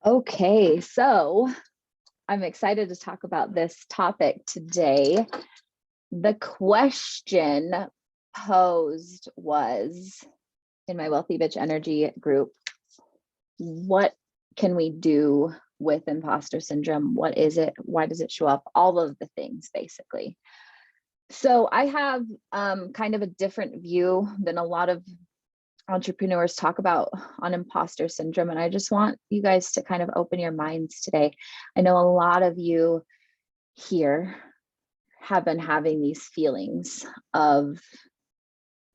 Okay, so I'm excited to talk about this topic today. The question posed was in my Wealthy Bitch Energy group, what can we do with imposter syndrome? What is it? Why does it show up? All of the things, basically. So I have kind of a different view than a lot of entrepreneurs talk about on imposter syndrome. And I just want you guys to kind of open your minds today. I know a lot of you here have been having these feelings of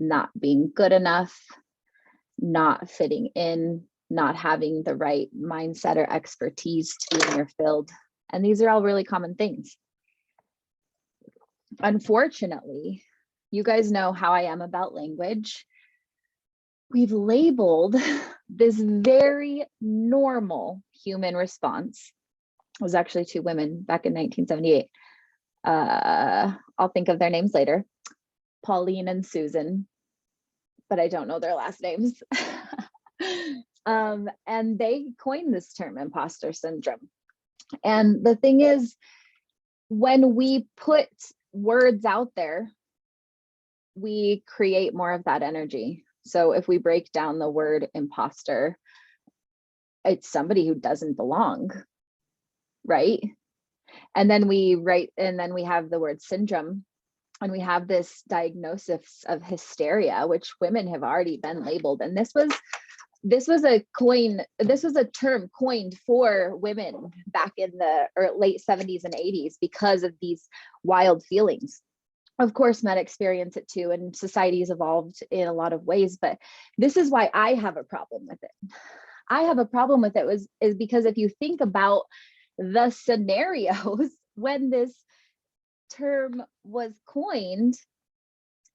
not being good enough, not fitting in, not having the right mindset or expertise to be in your field. And these are all really common things. Unfortunately, you guys know how I am about language. We've labeled this very normal human response. It was actually two women back in 1978. I'll think of their names later, Pauline and Susan, but I don't know their last names. And they coined this term, imposter syndrome. And the thing is, when we put words out there, we create more of that energy. So if we break down the word imposter, it's somebody who doesn't belong, right? And then we have the word syndrome, and we have this diagnosis of hysteria, which women have already been labeled. And this was a term coined for women back in the late 70s and 80s because of these wild feelings. Of course, men experience it too, and society's evolved in a lot of ways, but this is why I have a problem with it. I have a problem with it is because if you think about the scenarios when this term was coined,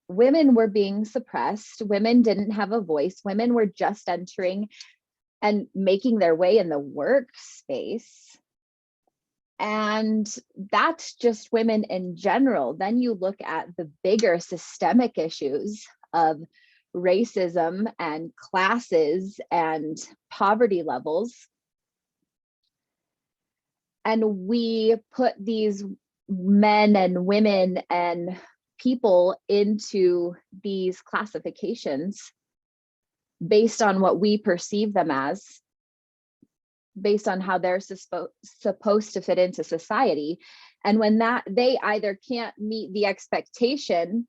women were being suppressed, women didn't have a voice, women were just entering and making their way in the workspace. And that's just women in general. Then you look at the bigger systemic issues of racism and classes and poverty levels. And we put these men and women and people into these classifications based on what we perceive them as, based on how they're supposed to fit into society. And when they either can't meet the expectation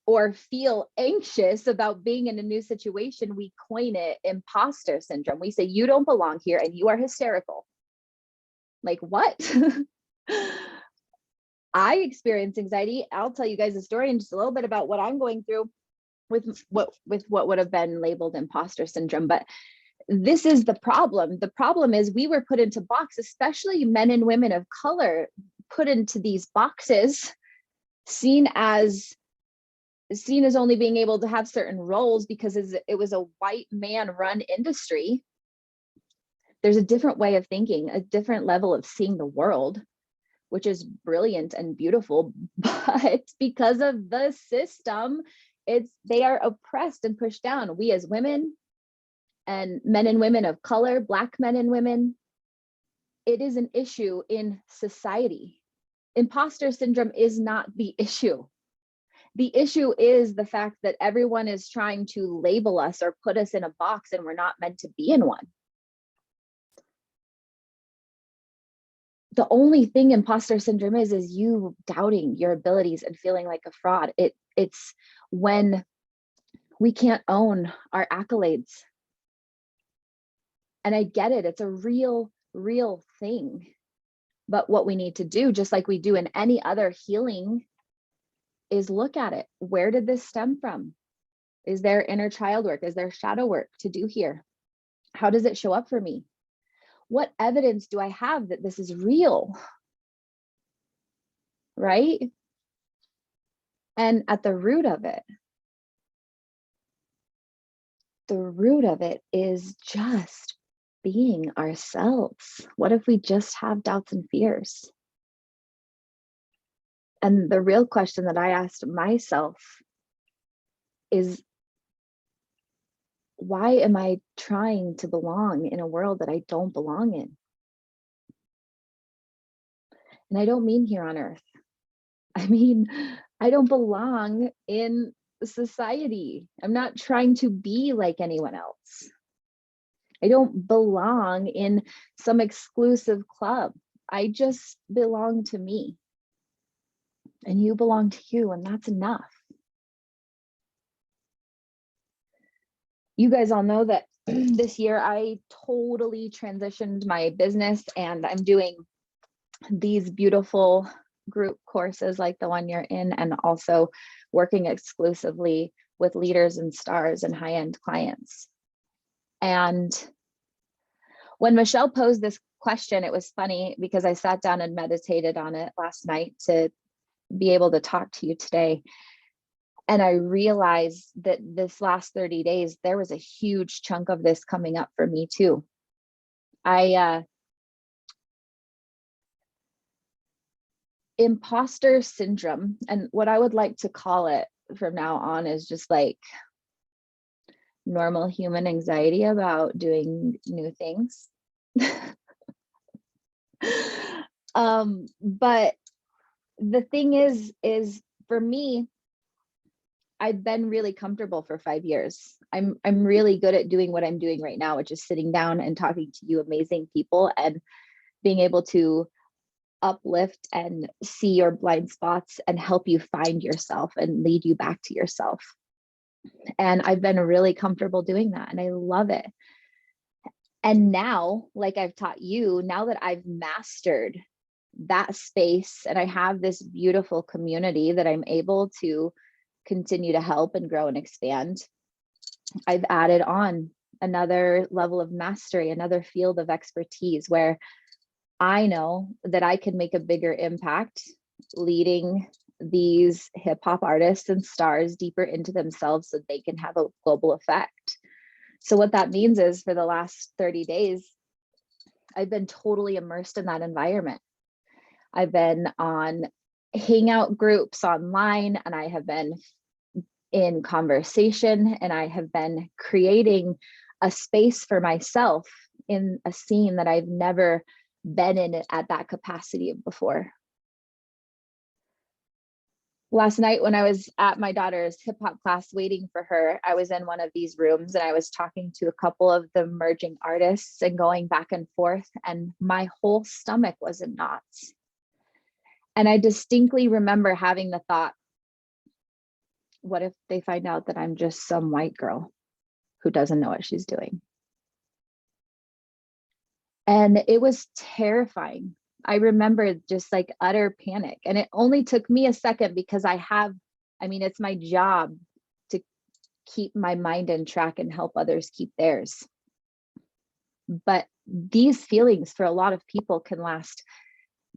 or feel anxious about being in a new situation, we coin it imposter syndrome. We say, you don't belong here and you are hysterical. Like, what? I experience anxiety. I'll tell you guys a story in just a little bit about what I'm going through with what would have been labeled imposter syndrome. But this is the problem. The problem is we were put into boxes, especially men and women of color, put into these boxes, seen as only being able to have certain roles because it was a white man run industry. There's a different way of thinking, a different level of seeing the world, which is brilliant and beautiful. But because of the system, they are oppressed and pushed down. We as women and men and women of color, Black men and women, it is an issue in society. Imposter syndrome is not the issue. The issue is the fact that everyone is trying to label us or put us in a box, and we're not meant to be in one. The only thing imposter syndrome is you doubting your abilities and feeling like a fraud. It's when we can't own our accolades. And I get it, it's a real thing. But what we need to do, just like we do in any other healing, is look at it. Where did this stem from? Is there inner child work? Is there shadow work to do here? How does it show up for me? What evidence do I have that this is real? Right? And at the root of it is just being ourselves. What if we just have doubts and fears? And the real question that I asked myself is, why am I trying to belong in a world that I don't belong in? And I don't mean here on earth. I mean, I don't belong in society. I'm not trying to be like anyone else. I don't belong in some exclusive club. I just belong to me. And you belong to you, and that's enough. You guys all know that this year I totally transitioned my business, and I'm doing these beautiful group courses like the one you're in, and also working exclusively with leaders and stars and high-end clients. And when Michelle posed this question, it was funny because I sat down and meditated on it last night to be able to talk to you today. And I realized that this last 30 days, there was a huge chunk of this coming up for me too. Imposter syndrome, and what I would like to call it from now on is just like normal human anxiety about doing new things. But the thing is for me, I've been really comfortable for 5 years. I'm really good at doing what I'm doing right now, which is sitting down and talking to you amazing people and being able to uplift and see your blind spots and help you find yourself and lead you back to yourself. And I've been really comfortable doing that, and I love it. And now, like I've taught you, now that I've mastered that space and I have this beautiful community that I'm able to continue to help and grow and expand, I've added on another level of mastery, another field of expertise where I know that I can make a bigger impact leading these hip hop artists and stars deeper into themselves so they can have a global effect. So what that means is for the last 30 days, I've been totally immersed in that environment. I've been on hangout groups online, and I have been in conversation, and I have been creating a space for myself in a scene that I've never been in at that capacity before. Last night when I was at my daughter's hip hop class waiting for her, I was in one of these rooms and I was talking to a couple of the emerging artists and going back and forth, and my whole stomach was in knots. And I distinctly remember having the thought, what if they find out that I'm just some white girl who doesn't know what she's doing? And it was terrifying. I remember just like utter panic. And it only took me a second because it's my job to keep my mind in track and help others keep theirs. But these feelings for a lot of people can last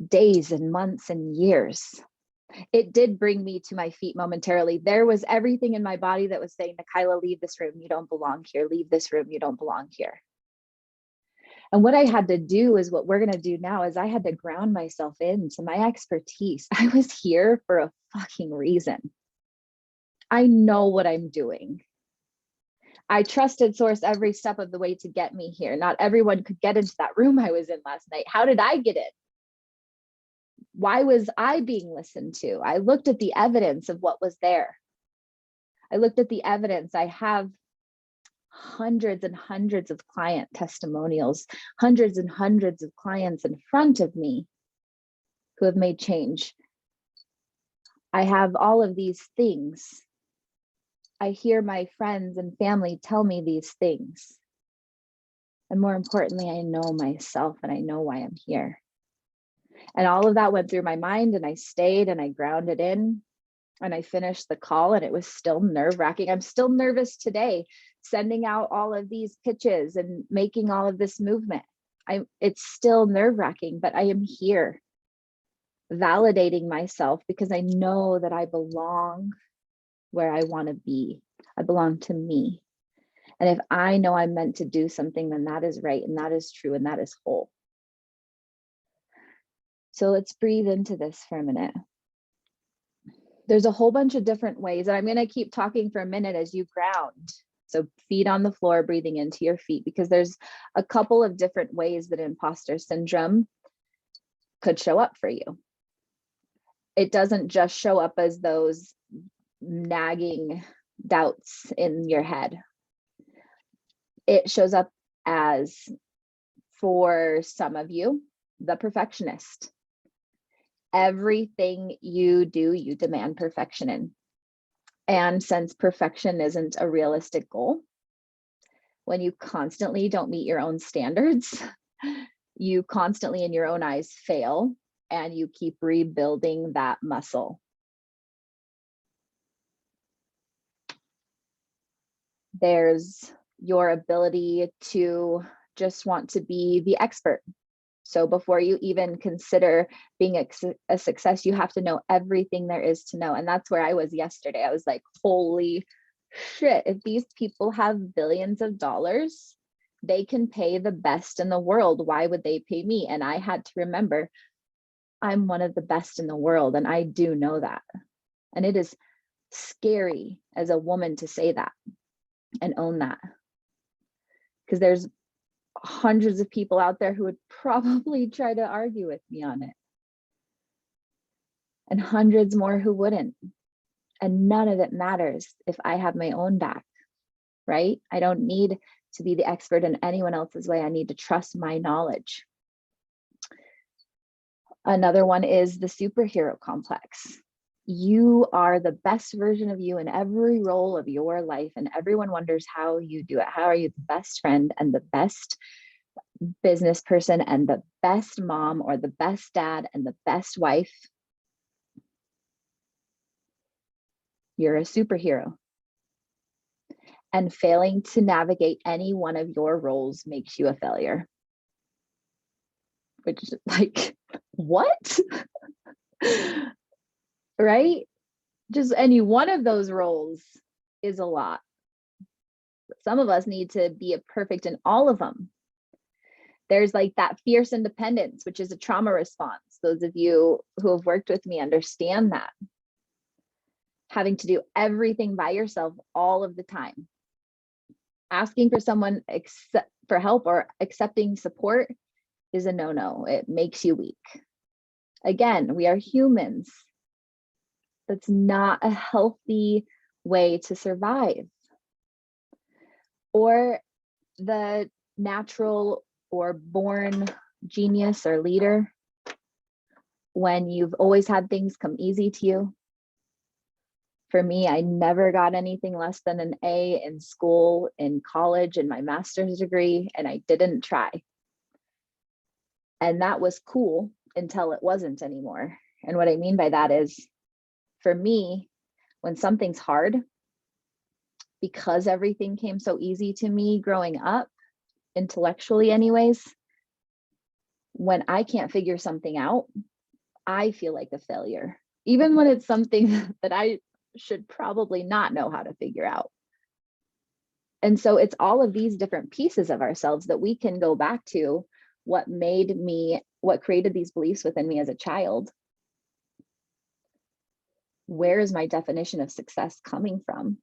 days and months and years. It did bring me to my feet momentarily. There was everything in my body that was saying, Nikyla, leave this room. You don't belong here. Leave this room. You don't belong here. And what I had to do is what we're going to do now is I had to ground myself into my expertise. I was here for a fucking reason. I know what I'm doing. I trusted source every step of the way to get me here. Not everyone could get into that room I was in last night. How did I get in? Why was I being listened to? I looked at the evidence of what was there. I looked at the evidence. I have hundreds and hundreds of client testimonials, hundreds and hundreds of clients in front of me who have made change. I have all of these things. I hear my friends and family tell me these things. And more importantly, I know myself and I know why I'm here. And all of that went through my mind, and I stayed and I grounded in, and I finished the call, and it was still nerve-wracking. I'm still nervous today, sending out all of these pitches and making all of this movement. It's still nerve-wracking, but I am here validating myself because I know that I belong where I want to be. I belong to me. And if I know I'm meant to do something, then that is right, and that is true, and that is whole. So let's breathe into this for a minute. There's a whole bunch of different ways, and I'm going to keep talking for a minute as you ground. So feet on the floor, breathing into your feet, because there's a couple of different ways that imposter syndrome could show up for you. It doesn't just show up as those nagging doubts in your head. It shows up as, for some of you, the perfectionist. Everything you do, you demand perfection in. And since perfection isn't a realistic goal, when you constantly don't meet your own standards, you constantly in your own eyes fail, and you keep rebuilding that muscle. There's your ability to just want to be the expert. So before you even consider being a success, you have to know everything there is to know. And that's where I was yesterday. I was like, holy shit, if these people have billions of dollars, they can pay the best in the world. Why would they pay me? And I had to remember, I'm one of the best in the world. And I do know that. And it is scary as a woman to say that and own that. Because there's hundreds of people out there who would probably try to argue with me on it. And hundreds more who wouldn't. And none of it matters if I have my own back, right? I don't need to be the expert in anyone else's way. I need to trust my knowledge. Another one is the superhero complex. You are the best version of you in every role of your life, and everyone wonders how you do it. How are you the best friend and the best business person and the best mom or the best dad and the best wife? You're a superhero. And failing to navigate any one of your roles makes you a failure. Which is like, what? Right? Just any one of those roles is a lot. Some of us need to be perfect in all of them. There's like that fierce independence, which is a trauma response. Those of you who have worked with me understand that. Having to do everything by yourself all of the time. Asking for someone for help or accepting support is a no-no. It makes you weak. Again, we are humans. That's not a healthy way to survive. Or the natural or born genius or leader, when you've always had things come easy to you. For me, I never got anything less than an A in school, in college, in my master's degree, and I didn't try. And that was cool until it wasn't anymore. And what I mean by that is, for me, when something's hard, because everything came so easy to me growing up, intellectually anyways, when I can't figure something out, I feel like a failure, even when it's something that I should probably not know how to figure out. And so it's all of these different pieces of ourselves that we can go back to. What created these beliefs within me as a child? Where is my definition of success coming from?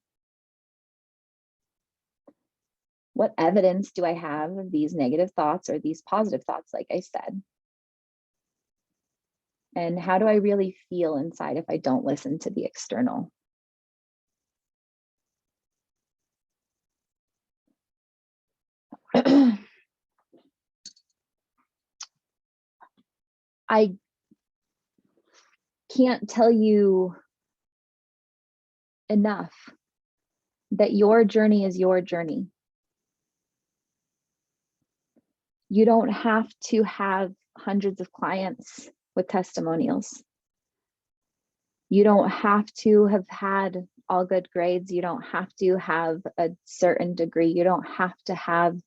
What evidence do I have of these negative thoughts or these positive thoughts, like I said? And how do I really feel inside if I don't listen to the external? I can't tell you enough that your journey is your journey. You don't have to have hundreds of clients with testimonials. You don't have to have had all good grades. You don't have to have a certain degree. You don't have to have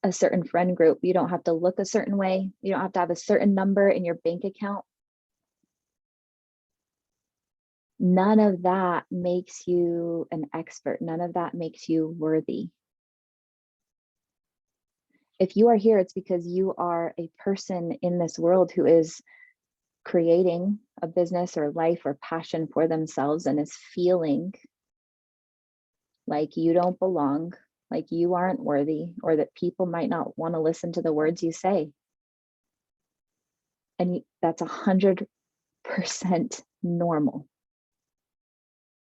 a certain friend group. You don't have to look a certain way. You don't have to have a certain number in your bank account. None of that makes you an expert. None of that makes you worthy. If you are here, it's because you are a person in this world who is creating a business or life or passion for themselves and is feeling like you don't belong, like you aren't worthy, or that people might not want to listen to the words you say. And that's 100% normal.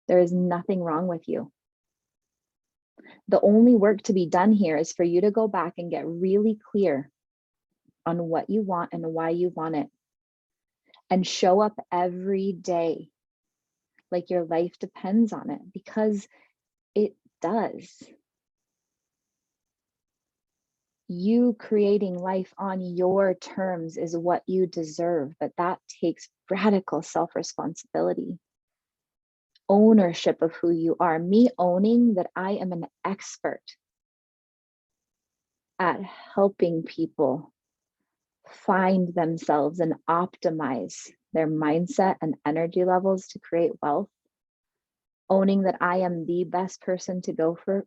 There is nothing wrong with you. The only work to be done here is for you to go back and get really clear on what you want and why you want it. And show up every day like your life depends on it, because it does. You creating life on your terms is what you deserve, but that takes radical self-responsibility. Ownership of who you are. Me owning that I am an expert at helping people find themselves and optimize their mindset and energy levels to create wealth. Owning that I am the best person to go for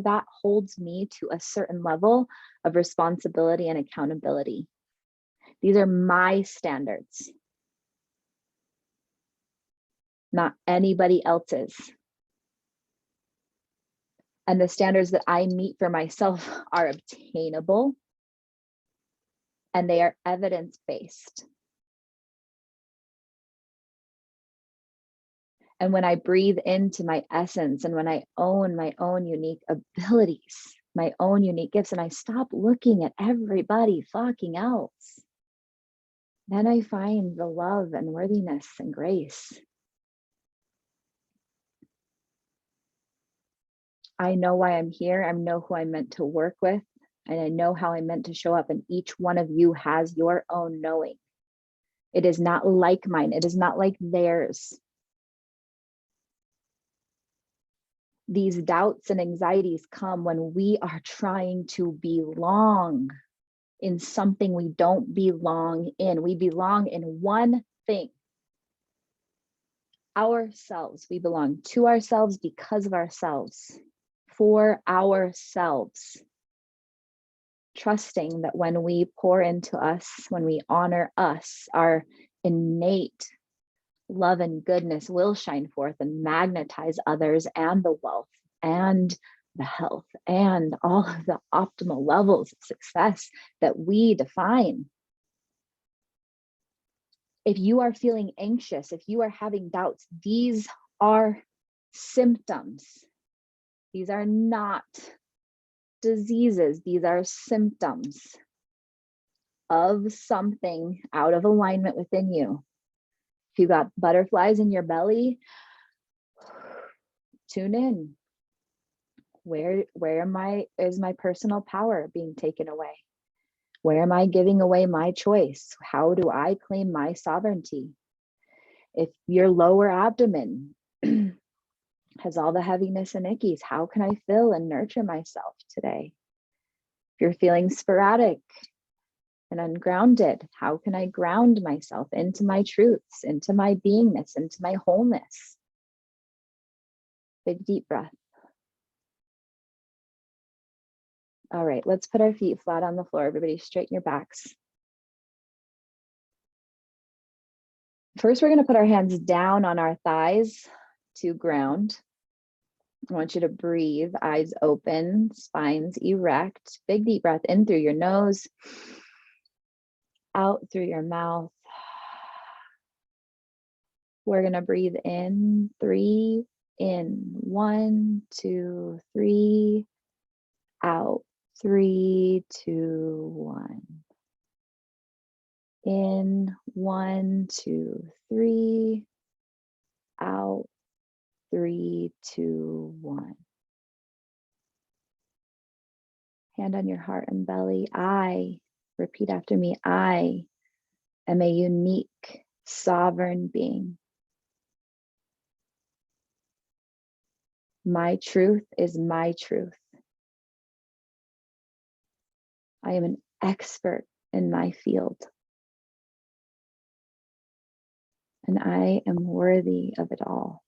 that holds me to a certain level of responsibility and accountability. These are my standards, not anybody else's. And the standards that I meet for myself are obtainable, and they are evidence-based. And when I breathe into my essence, and when I own my own unique abilities, my own unique gifts, and I stop looking at everybody fucking else, then I find the love and worthiness and grace. I know why I'm here. I know who I'm meant to work with, and I know how I'm meant to show up. And each one of you has your own knowing. It is not like mine. It is not like theirs. These doubts and anxieties come when we are trying to belong in something we don't belong in. We belong in one thing. Ourselves. We belong to ourselves, because of ourselves, for ourselves. Trusting that when we pour into us, when we honor us, our innate love and goodness will shine forth and magnetize others and the wealth and the health and all of the optimal levels of success that we define. If you are feeling anxious, if you are having doubts, these are symptoms. These are not diseases. These are symptoms of something out of alignment within you. If you got butterflies in your belly, tune in. Where is my personal power being taken away? Where am I giving away my choice? How do I claim my sovereignty? If your lower abdomen has all the heaviness and ickies, how can I fill and nurture myself today? If you're feeling sporadic and ungrounded, how can I ground myself into my truths, into my beingness, into my wholeness? Big deep breath. All right, let's put our feet flat on the floor. Everybody straighten your backs. First, we're going to put our hands down on our thighs to ground. I want you to breathe, eyes open, spines erect. Big deep breath in through your nose, out through your mouth. We're going to breathe in 3, in 1, 2, 3, out 3, 2, 1. In 1, 2, 3, out 3, 2, 1. Hand on your heart and belly. I, repeat after me, I am a unique, sovereign being. My truth is my truth. I am an expert in my field. And I am worthy of it all.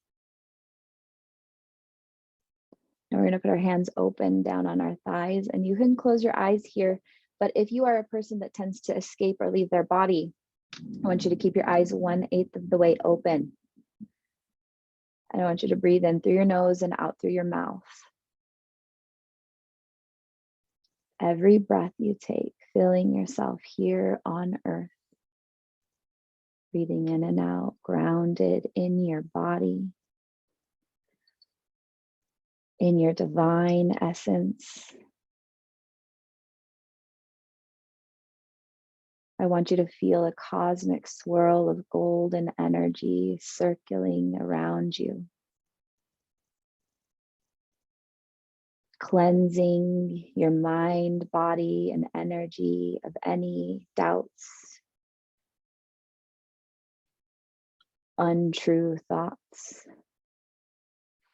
Now we're going to put our hands open down on our thighs, and you can close your eyes here. But if you are a person that tends to escape or leave their body, I want you to keep your eyes 1/8 of the way open. And I want you to breathe in through your nose and out through your mouth. Every breath you take, feeling yourself here on earth, breathing in and out, grounded in your body, in your divine essence. I want you to feel a cosmic swirl of golden energy circling around you, cleansing your mind, body, and energy of any doubts, untrue thoughts,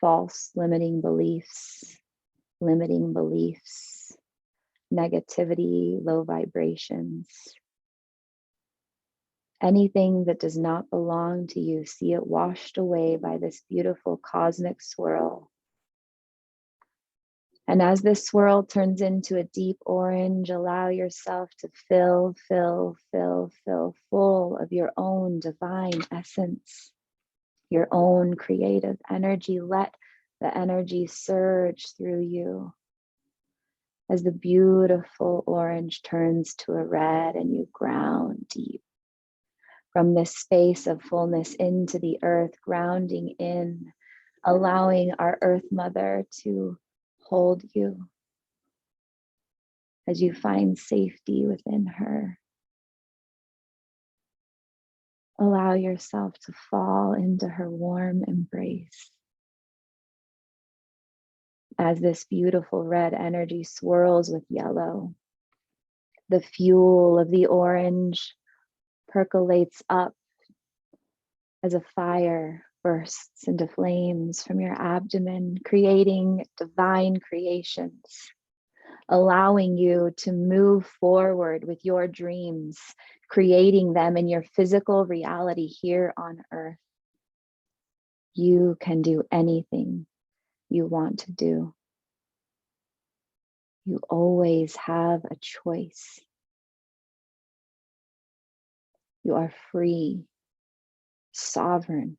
false limiting beliefs, negativity, low vibrations. Anything that does not belong to you, see it washed away by this beautiful cosmic swirl. And as this swirl turns into a deep orange, allow yourself to fill full of your own divine essence, your own creative energy. Let the energy surge through you as the beautiful orange turns to a red and you ground deep from this space of fullness into the earth, grounding in, allowing our Earth Mother to hold you as you find safety within her. Allow yourself to fall into her warm embrace. As this beautiful red energy swirls with yellow, the fuel of the orange percolates up as a fire bursts into flames from your abdomen, creating divine creations, allowing you to move forward with your dreams, creating them in your physical reality here on earth. You can do anything you want to do. You always have a choice. You are free, sovereign,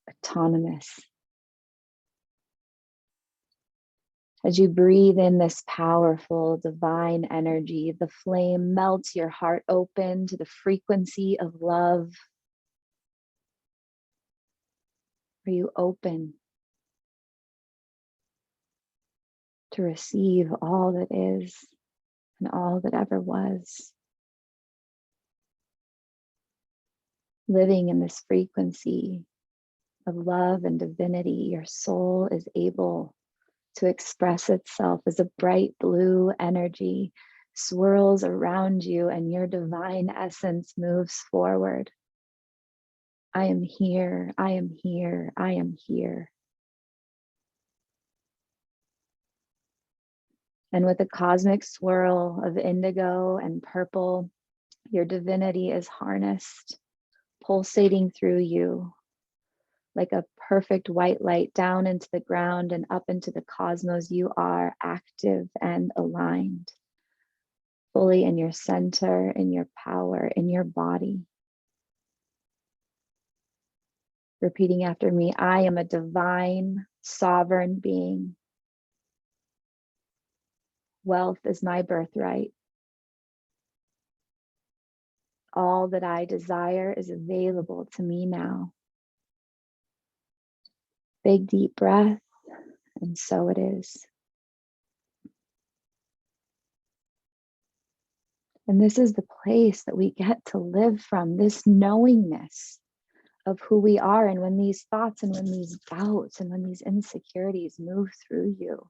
autonomous. As you breathe in this powerful divine energy, the flame melts your heart open to the frequency of love. Are you open to receive all that is and all that ever was? Living in this frequency of love and divinity, your soul is able to express itself as a bright blue energy swirls around you and your divine essence moves forward. I am here, I am here, I am here. And with a cosmic swirl of indigo and purple, your divinity is harnessed, pulsating through you like a perfect white light down into the ground and up into the cosmos. You are active and aligned, fully in your center, in your power, in your body. Repeating after me, I am a divine, sovereign being. Wealth is my birthright. All that I desire is available to me now. Big deep breath, and so it is. And this is the place that we get to live from, this knowingness of who we are. And when these thoughts and when these doubts and when these insecurities move through you,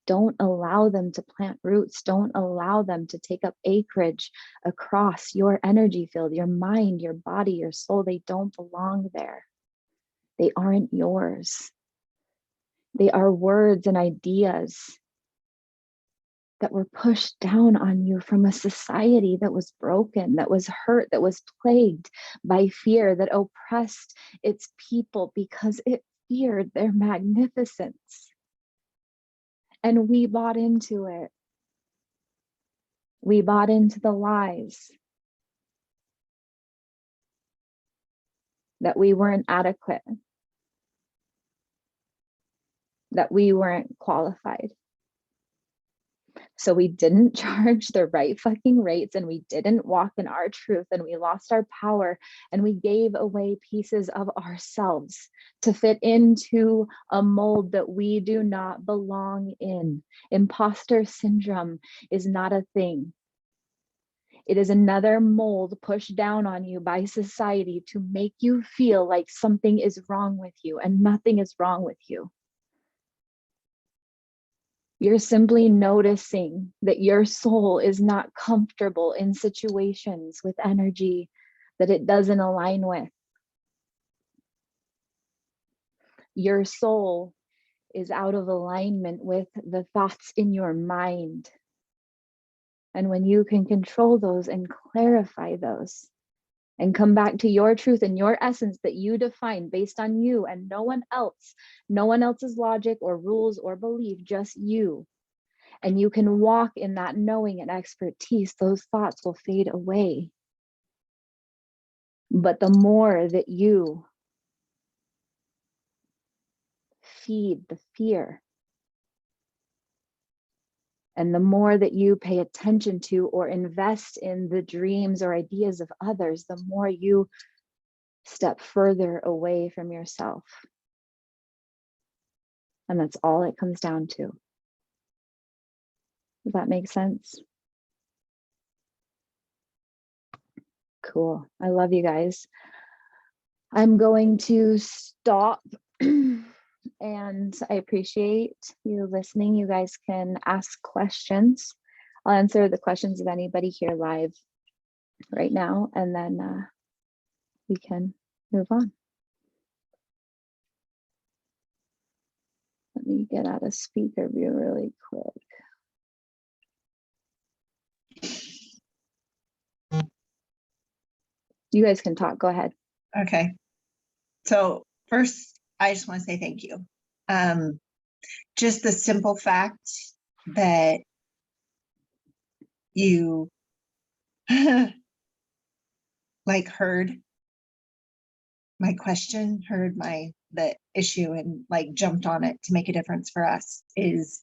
don't allow them to plant roots. Don't allow them to take up acreage across your energy field, your mind, your body, your soul. They don't belong there. They aren't yours. They are words and ideas that were pushed down on you from a society that was broken, that was hurt, that was plagued by fear, that oppressed its people because it feared their magnificence. And we bought into it. We bought into the lies that we weren't adequate, that we weren't qualified, So we didn't charge the right fucking rates, and we didn't walk in our truth, and we lost our power, and we gave away pieces of ourselves to fit into a mold that we do not belong in. Imposter syndrome is not a thing. It is another mold pushed down on you by society to make you feel like something is wrong with you, and nothing is wrong with you. You're simply noticing that your soul is not comfortable in situations with energy that it doesn't align with. Your soul is out of alignment with the thoughts in your mind. And when you can control those and clarify those and come back to your truth and your essence that you define based on you and no one else, no one else's logic or rules or belief, just you. And you can walk in that knowing and expertise, those thoughts will fade away. But the more that you feed the fear, and the more that you pay attention to or invest in the dreams or ideas of others, the more you step further away from yourself. And that's all it comes down to. Does that make sense? Cool. I love you guys. I'm going to stop. And I appreciate you listening. You guys can ask questions. I'll answer the questions of anybody here live right now, and then we can move on. Let me get out of speaker view really quick. You guys can talk. Go ahead. Okay. So first, I just want to say thank you. Just the simple fact that you like heard my question, heard the issue, and like jumped on it to make a difference for us is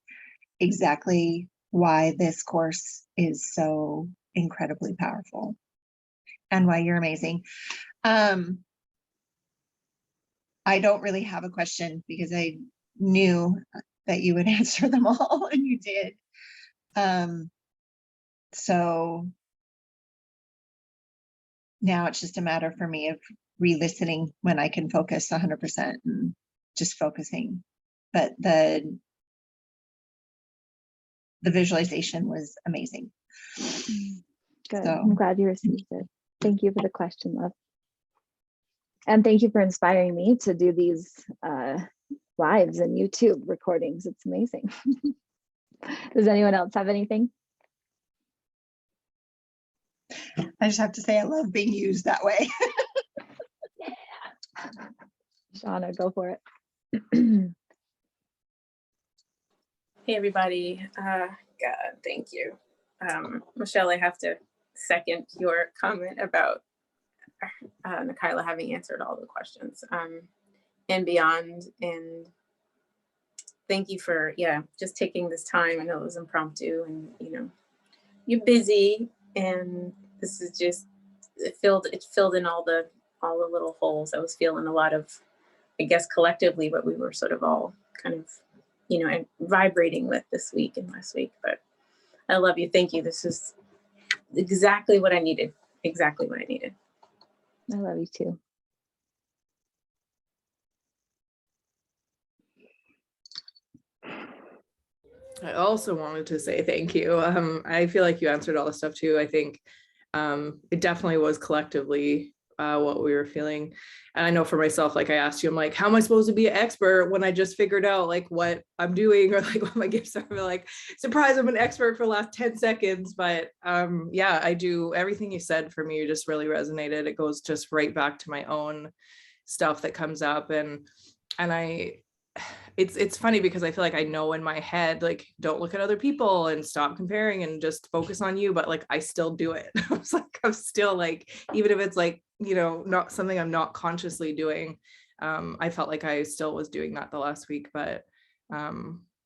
exactly why this course is so incredibly powerful and why you're amazing. I don't really have a question because I knew that you would answer them all, and you did. So now it's just a matter for me of re-listening when I can focus 100% and just focusing. But the visualization was amazing. Good. So, I'm glad you received it. Thank you for the question, love. And thank you for inspiring me to do these lives and YouTube recordings. It's amazing. Does anyone else have anything? I just have to say I love being used that way. Yeah. Shauna, go for it. Hey everybody, God, thank you. Michelle, I have to second your comment about Nikyla having answered all the questions and beyond. And thank you for, just taking this time. I know it was impromptu and, you're busy, and this is just, it filled in all the little holes. I was feeling a lot of, I guess, collectively, what we were sort of all kind of, and vibrating with this week and last week. But I love you. Thank you. This is exactly what I needed. Exactly what I needed. I love you too. I also wanted to say thank you. I feel like you answered all the stuff too. I think it definitely was collectively what we were feeling. And I know for myself, like I asked you, I'm like, how am I supposed to be an expert when I just figured out like what I'm doing or like what my gifts are? I'm like, surprise, I'm an expert for the last 10 seconds. But yeah, I do everything you said for me just really resonated. It goes just right back to my own stuff that comes up. And it's funny because I feel like I know in my head, like, don't look at other people and stop comparing and just focus on you. But like, I still do it. I was like, I'm still like, even if it's like, not something I'm not consciously doing. I felt like I still was doing that the last week, but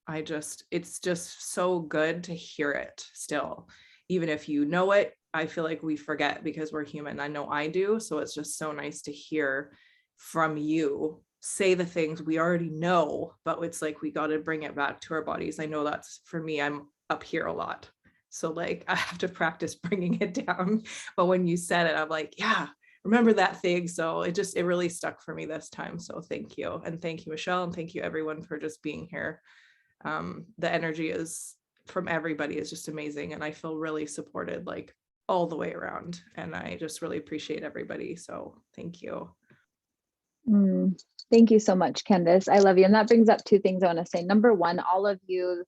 it's just so good to hear it still. Even if you know it, I feel like we forget because we're human. I know I do. So it's just so nice to hear from you say the things we already know, but it's like we got to bring it back to our bodies. I know that's for me, I'm up here a lot. So like I have to practice bringing it down. But when you said it, I'm like, yeah, remember that thing. So it really stuck for me this time. So thank you. And thank you, Michelle. And thank you everyone for just being here. The energy is from everybody is just amazing. And I feel really supported like all the way around. And I just really appreciate everybody. So thank you. Thank you so much, Candace. I love you. And that brings up two things I want to say. Number one, all of you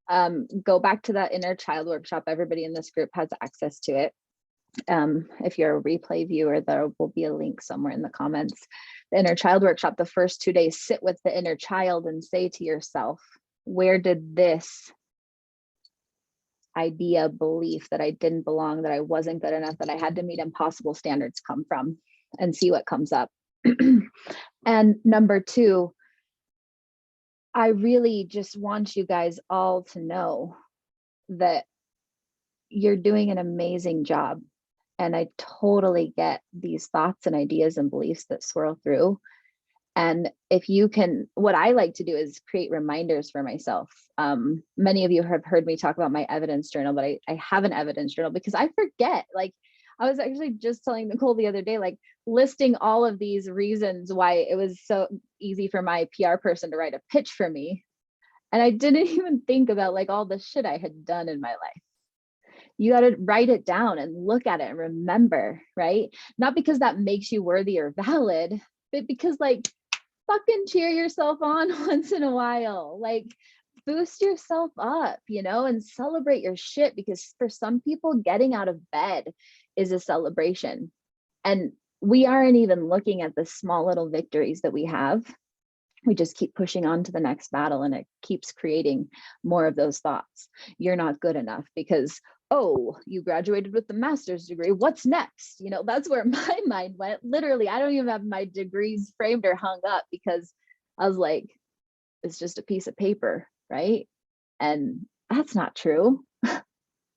go back to that inner child workshop. Everybody in this group has access to it. If you're a replay viewer, there will be a link somewhere in the comments. The inner child workshop, the first 2 days, sit with the inner child and say to yourself, where did this idea, belief that I didn't belong, that I wasn't good enough, that I had to meet impossible standards come from, and see what comes up. And number two, I really just want you guys all to know that you're doing an amazing job. And I totally get these thoughts and ideas and beliefs that swirl through. And if you can, what I like to do is create reminders for myself. Many of you have heard me talk about my evidence journal, but I have an evidence journal because I forget. Like, I was actually just telling Nicole the other day, like listing all of these reasons why it was so easy for my PR person to write a pitch for me. And I didn't even think about like all the shit I had done in my life. You got to write it down and look at it and remember, right? Not because that makes you worthy or valid, but because like fucking cheer yourself on once in a while, like boost yourself up, and celebrate your shit, because for some people getting out of bed is a celebration. And we aren't even looking at the small little victories that we have. We just keep pushing on to the next battle, and it keeps creating more of those thoughts. You're not good enough because, oh, you graduated with the master's degree. What's next? That's where my mind went. Literally, I don't even have my degrees framed or hung up because I was like, it's just a piece of paper, right? And that's not true.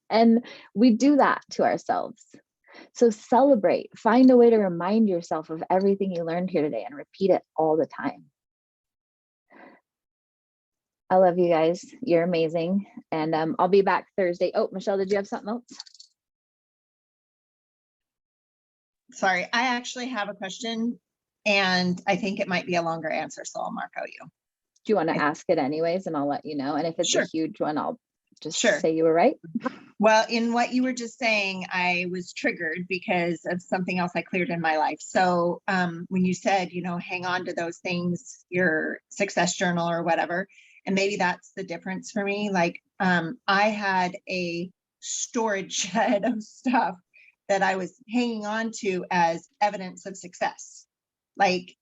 And we do that to ourselves. So celebrate, find a way to remind yourself of everything you learned here today and repeat it all the time. I love you guys. You're amazing. And I'll be back Thursday. Oh, Michelle, did you have something else? Sorry, I actually have a question, and I think it might be a longer answer, so I'll mark out you. Do you want to ask it anyways, and I'll let you know? And if it's Sure. a huge one, I'll just Sure. say you were right. Well, in what you were just saying, I was triggered because of something else I cleared in my life. So when you said, hang on to those things, your success journal or whatever, and maybe that's the difference for me. Like I had a storage shed of stuff that I was hanging on to as evidence of success. Like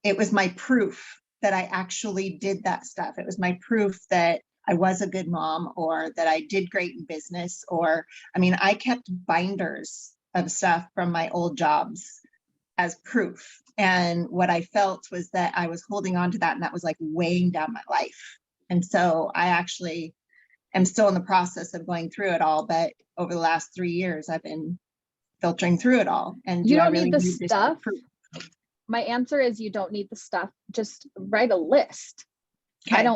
it was my proof that I actually did that stuff. It was my proof that I was a good mom, or that I did great in business, I kept binders of stuff from my old jobs as proof. And what I felt was that I was holding on to that, and that was like weighing down my life. And so I actually am still in the process of going through it all. But over the last 3 years, I've been filtering through it all. And You do I don't really need the need this stuff. proof? My answer is you don't need the stuff. Just write a list. Okay.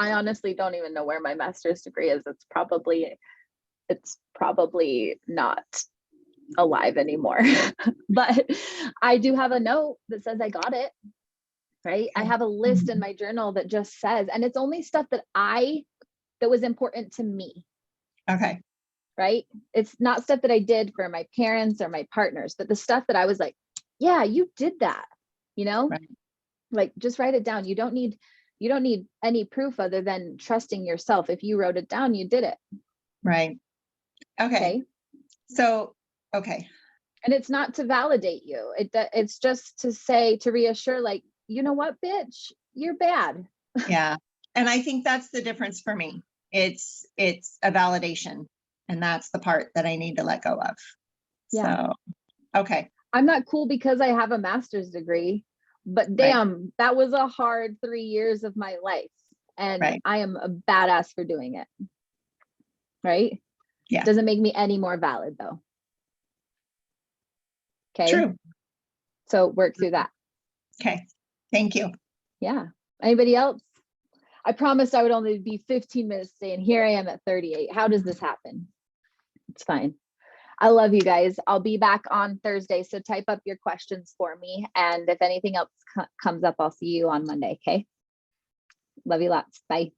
I honestly don't even know where my master's degree is. It's probably not alive anymore. But I do have a note that says I got it, right? I have a list in my journal that just says, and it's only stuff that was important to me. Okay. Right? It's not stuff that I did for my parents or my partners, but the stuff that I was like, yeah, you did that, Right. Like just write it down. You don't need any proof other than trusting yourself. If you wrote it down, you did it. Right. Okay. So, okay. And it's not to validate you. It's just to reassure, like, you know what, bitch, you're bad. Yeah. And I think that's the difference for me. It's a validation. And that's the part that I need to let go of. Yeah. So, okay. I'm not cool because I have a master's degree, but damn, that was a hard 3 years of my life. and Right. I am a badass for doing it. Right? Yeah. Doesn't make me any more valid though. Okay. True. So work through that. Okay. Thank you. Yeah. Anybody else? I promised I would only be 15 minutes today, and here I am at 38. How does this happen? It's fine. I love you guys. I'll be back on Thursday, so type up your questions for me. And if anything else comes up, I'll see you on Monday. Okay. Love you lots. Bye.